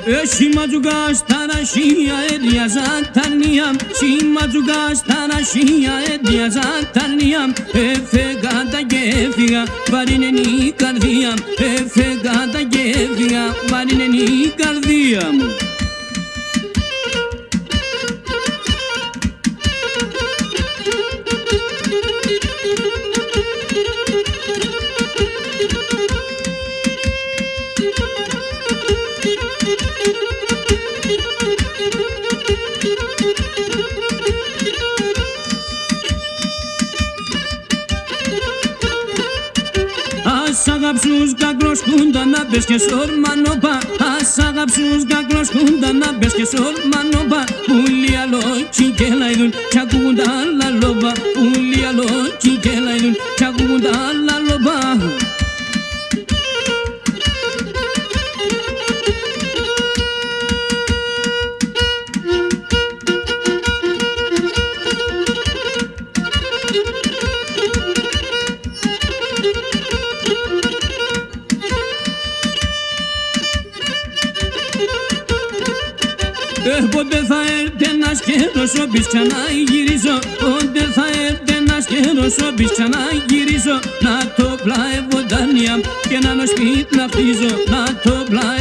Simatzuka starashia edia zataniam Simatzuka starashia edia zataniam Efegata gefiga varineni kardiam Efegata gefiga varineni kardiam Ας αγαπσούς κακλός κούντα να πες και σορμανόπα Ας αγαπσούς κακλός κούντα να πες και σορμανόπα Ούλοι αλότσι και λαϊδούν κι ακούγονται άλλα λόπα Ούλοι αλότσι και λαϊδούν κι ακούγονται άλλα λόπα Πότε θα έρθει ένας καιρός όποιος ξαναγυρίζω Πότε θα έρθει ένας καιρός όποιος ξαναγυρίζω Να το πλάευω δάνεια και να ένα σπίτι να χτίζω Να το πλάευω